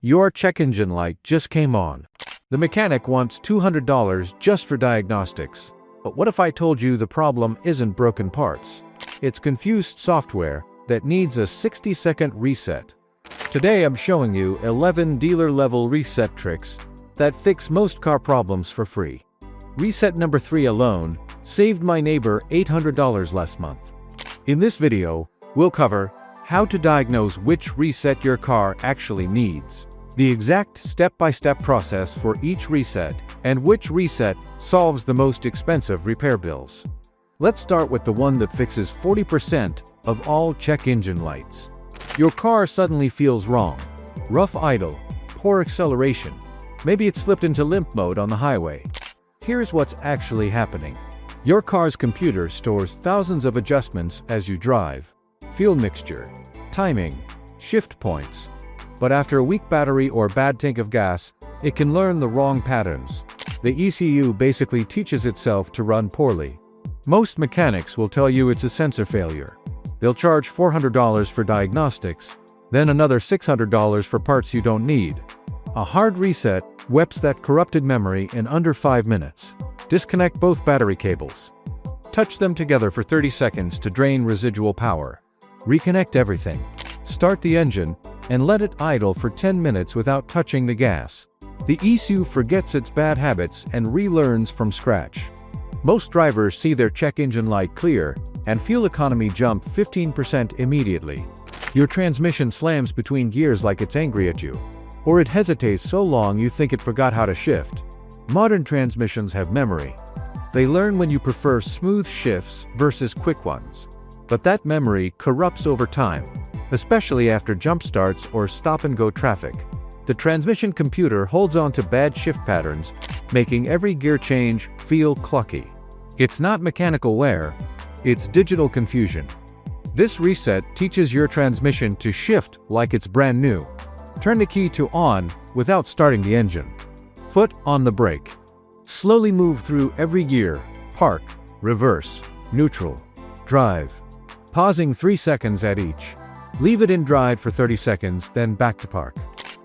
Your check engine light just came on. The mechanic wants $200 just for diagnostics. But what if I told you the problem isn't broken parts? It's confused software that needs a 60-second reset. Today I'm showing you 11 dealer-level reset tricks that fix most car problems for free. Reset number 3 alone saved my neighbor $800 last month. In this video, we'll cover how to diagnose which reset your car actually needs, the exact step-by-step process for each reset, and which reset solves the most expensive repair bills. Let's start with the one that fixes 40% of all check engine lights. Your car suddenly feels wrong. Rough idle, poor acceleration. Maybe it slipped into limp mode on the highway. Here's what's actually happening. Your car's computer stores thousands of adjustments as you drive. Fuel mixture, timing, shift points. But after a weak battery or bad tank of gas, it can learn the wrong patterns. The ECU basically teaches itself to run poorly. Most mechanics will tell you it's a sensor failure. They'll charge $400 for diagnostics, then another $600 for parts you don't need. A hard reset wipes that corrupted memory in under 5 minutes. Disconnect both battery cables. Touch them together for 30 seconds to drain residual power. Reconnect everything. Start the engine and let it idle for 10 minutes without touching the gas. The ECU forgets its bad habits and relearns from scratch. Most drivers see their check engine light clear and fuel economy jump 15% immediately. Your transmission slams between gears like it's angry at you, or it hesitates so long you think it forgot how to shift. Modern transmissions have memory. They learn when you prefer smooth shifts versus quick ones. But that memory corrupts over time, especially after jump starts or stop-and-go traffic. The transmission computer holds on to bad shift patterns, making every gear change feel clunky. It's not mechanical wear, it's digital confusion. This reset teaches your transmission to shift like it's brand new. Turn the key to on without starting the engine. Foot on the brake. Slowly move through every gear, park, reverse, neutral, drive. Pausing 3 seconds at each. Leave it in drive for 30 seconds, then back to park.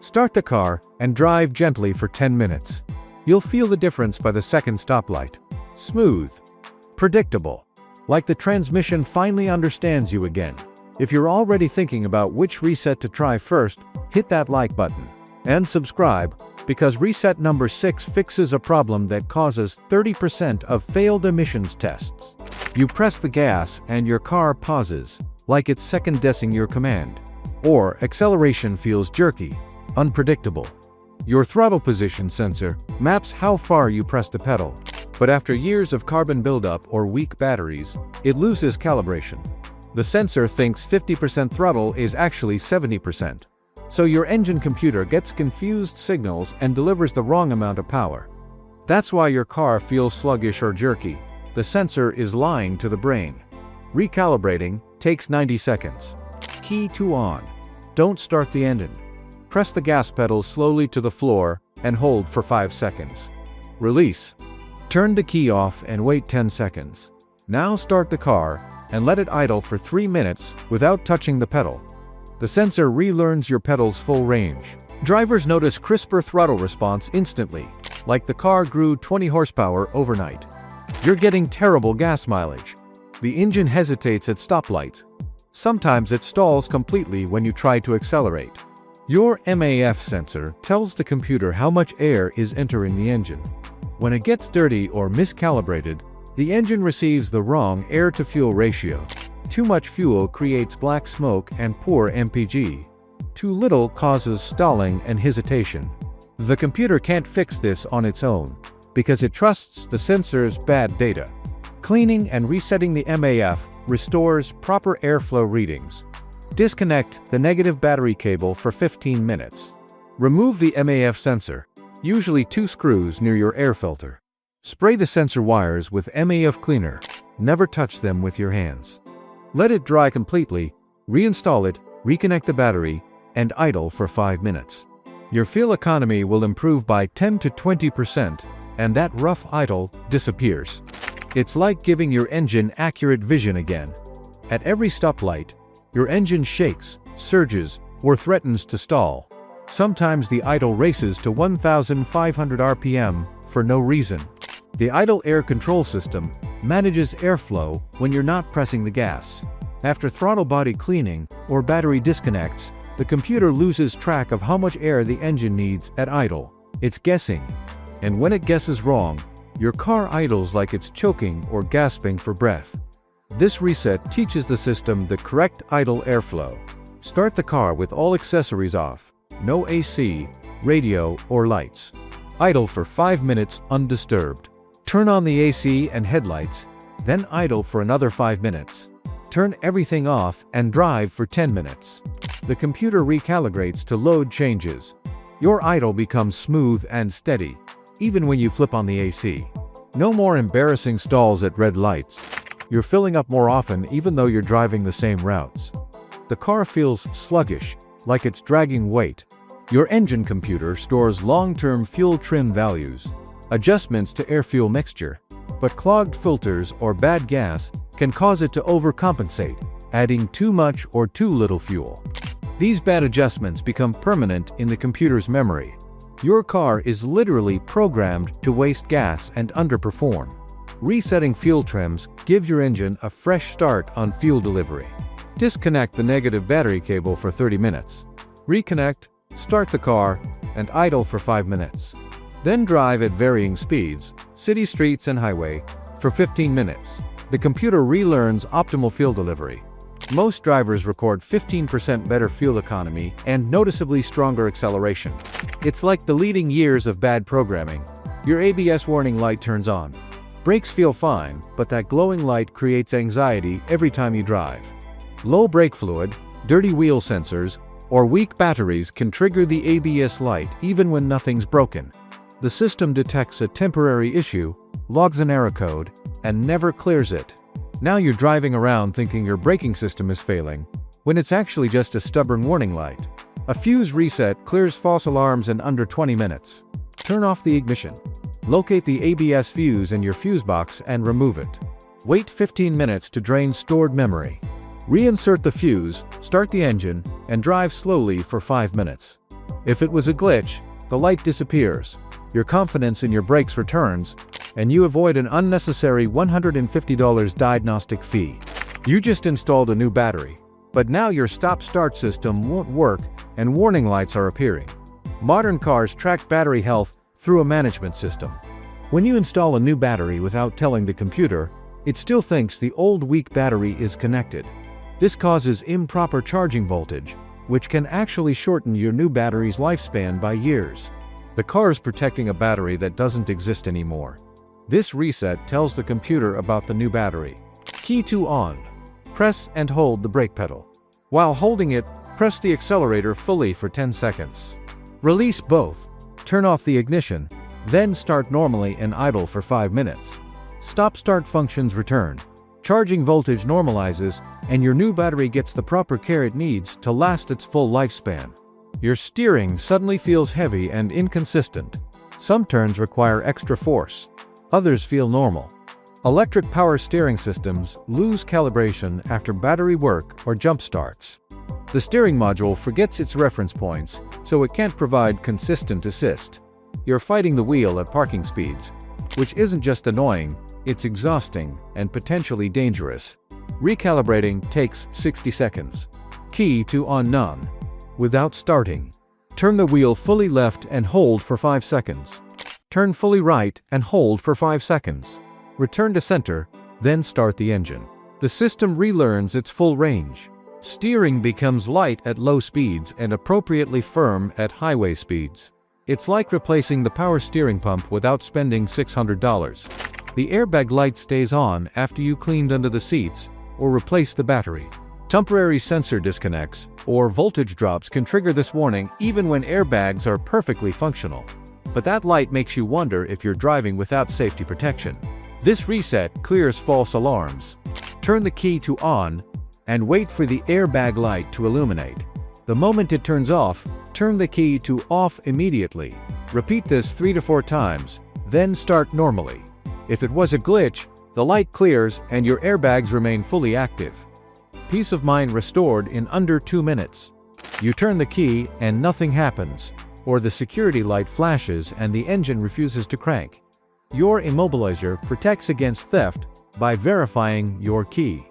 Start the car and drive gently for 10 minutes. You'll feel the difference by the second stoplight. Smooth. Predictable. Like the transmission finally understands you again. If you're already thinking about which reset to try first, hit that like button. And subscribe, because reset number 6 fixes a problem that causes 30% of failed emissions tests. You press the gas and your car pauses, like it's second-guessing your command. Or acceleration feels jerky, unpredictable. Your throttle position sensor maps how far you press the pedal. But after years of carbon buildup or weak batteries, it loses calibration. The sensor thinks 50% throttle is actually 70%. So your engine computer gets confused signals and delivers the wrong amount of power. That's why your car feels sluggish or jerky. The sensor is lying to the brain. Recalibrating takes 90 seconds. Key to on. Don't start the engine. Press the gas pedal slowly to the floor and hold for 5 seconds. Release. Turn the key off and wait 10 seconds. Now start the car and let it idle for 3 minutes without touching the pedal. The sensor relearns your pedal's full range. Drivers notice crisper throttle response instantly, like the car grew 20 horsepower overnight. You're getting terrible gas mileage. The engine hesitates at stoplights. Sometimes it stalls completely when you try to accelerate. Your MAF sensor tells the computer how much air is entering the engine. When it gets dirty or miscalibrated, the engine receives the wrong air-to-fuel ratio. Too much fuel creates black smoke and poor MPG. Too little causes stalling and hesitation. The computer can't fix this on its own, because it trusts the sensor's bad data. Cleaning and resetting the MAF restores proper airflow readings. Disconnect the negative battery cable for 15 minutes. Remove the MAF sensor, usually 2 screws near your air filter. Spray the sensor wires with MAF cleaner. Never touch them with your hands. Let it dry completely, reinstall it, reconnect the battery, and idle for 5 minutes. Your fuel economy will improve by 10 to 20%, and that rough idle disappears. It's like giving your engine accurate vision again. At every stoplight, your engine shakes, surges, or threatens to stall. Sometimes the idle races to 1,500 RPM for no reason. The idle air control system manages airflow when you're not pressing the gas. After throttle body cleaning or battery disconnects, the computer loses track of how much air the engine needs at idle. It's guessing. And when it guesses wrong, your car idles like it's choking or gasping for breath. This reset teaches the system the correct idle airflow. Start the car with all accessories off. No AC, radio, or lights. Idle for 5 minutes undisturbed. Turn on the AC and headlights, then idle for another 5 minutes. Turn everything off and drive for 10 minutes. The computer recalibrates to load changes. Your idle becomes smooth and steady, even when you flip on the AC. No more embarrassing stalls at red lights. You're filling up more often even though you're driving the same routes. The car feels sluggish, like it's dragging weight. Your engine computer stores long-term fuel trim values, adjustments to air-fuel mixture, but clogged filters or bad gas can cause it to overcompensate, adding too much or too little fuel. These bad adjustments become permanent in the computer's memory. Your car is literally programmed to waste gas and underperform. Resetting fuel trims give your engine a fresh start on fuel delivery. Disconnect the negative battery cable for 30 minutes. Reconnect, start the car, and idle for 5 minutes. Then drive at varying speeds, city streets and highway, for 15 minutes. The computer relearns optimal fuel delivery. Most drivers record 15% better fuel economy and noticeably stronger acceleration. It's like the leading years of bad programming. Your ABS warning light turns on. Brakes feel fine, but that glowing light creates anxiety every time you drive. Low brake fluid, dirty wheel sensors, or weak batteries can trigger the ABS light even when nothing's broken. The system detects a temporary issue, logs an error code, and never clears it. Now you're driving around thinking your braking system is failing, when it's actually just a stubborn warning light. A fuse reset clears false alarms in under 20 minutes. Turn off the ignition. Locate the ABS fuse in your fuse box and remove it. Wait 15 minutes to drain stored memory. Reinsert the fuse, start the engine, and drive slowly for 5 minutes. If it was a glitch, the light disappears, your confidence in your brakes returns, and you avoid an unnecessary $150 diagnostic fee. You just installed a new battery, but now your stop-start system won't work and warning lights are appearing. Modern cars track battery health through a management system. When you install a new battery without telling the computer, it still thinks the old weak battery is connected. This causes improper charging voltage, which can actually shorten your new battery's lifespan by years. The car's protecting a battery that doesn't exist anymore. This reset tells the computer about the new battery. Key to on. Press and hold the brake pedal. While holding it, press the accelerator fully for 10 seconds. Release both. Turn off the ignition, then start normally and idle for 5 minutes. Stop-start functions return. Charging voltage normalizes, and your new battery gets the proper care it needs to last its full lifespan. Your steering suddenly feels heavy and inconsistent. Some turns require extra force. Others feel normal. Electric power steering systems lose calibration after battery work or jump starts. The steering module forgets its reference points, so it can't provide consistent assist. You're fighting the wheel at parking speeds, which isn't just annoying, it's exhausting and potentially dangerous. Recalibrating takes 60 seconds. Key to on none. Without starting. Turn the wheel fully left and hold for 5 seconds. Turn fully right and hold for 5 seconds. Return to center, then start the engine. The system relearns its full range. Steering becomes light at low speeds and appropriately firm at highway speeds. It's like replacing the power steering pump without spending $600. The airbag light stays on after you cleaned under the seats or replace the battery. Temporary sensor disconnects or voltage drops can trigger this warning even when airbags are perfectly functional. But that light makes you wonder if you're driving without safety protection. This reset clears false alarms. Turn the key to on and wait for the airbag light to illuminate. The moment it turns off, turn the key to off immediately. Repeat this 3 to 4 times, then start normally. If it was a glitch, the light clears and your airbags remain fully active. Peace of mind restored in under 2 minutes. You turn the key and nothing happens, or the security light flashes and the engine refuses to crank. Your immobilizer protects against theft by verifying your key.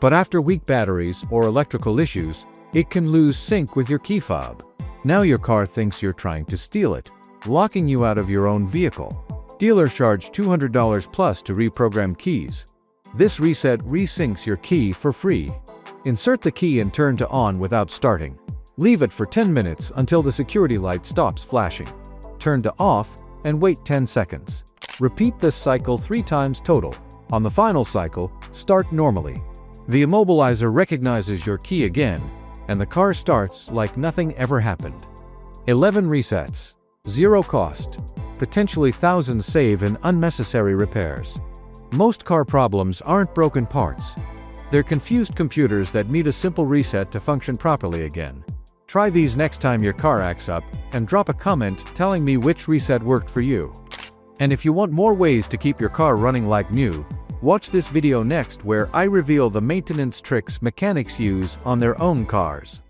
But after weak batteries or electrical issues, it can lose sync with your key fob. Now your car thinks you're trying to steal it, locking you out of your own vehicle. Dealers charge $200 plus to reprogram keys. This reset resyncs your key for free. Insert the key and turn to on without starting. Leave it for 10 minutes until the security light stops flashing. Turn to off and wait 10 seconds. Repeat this cycle 3 times total. On the final cycle, start normally. The immobilizer recognizes your key again, and the car starts like nothing ever happened. 11 resets. 0 cost. Potentially thousands saved in unnecessary repairs. Most car problems aren't broken parts. They're confused computers that need a simple reset to function properly again. Try these next time your car acts up and drop a comment telling me which reset worked for you. And if you want more ways to keep your car running like new, watch this video next where I reveal the maintenance tricks mechanics use on their own cars.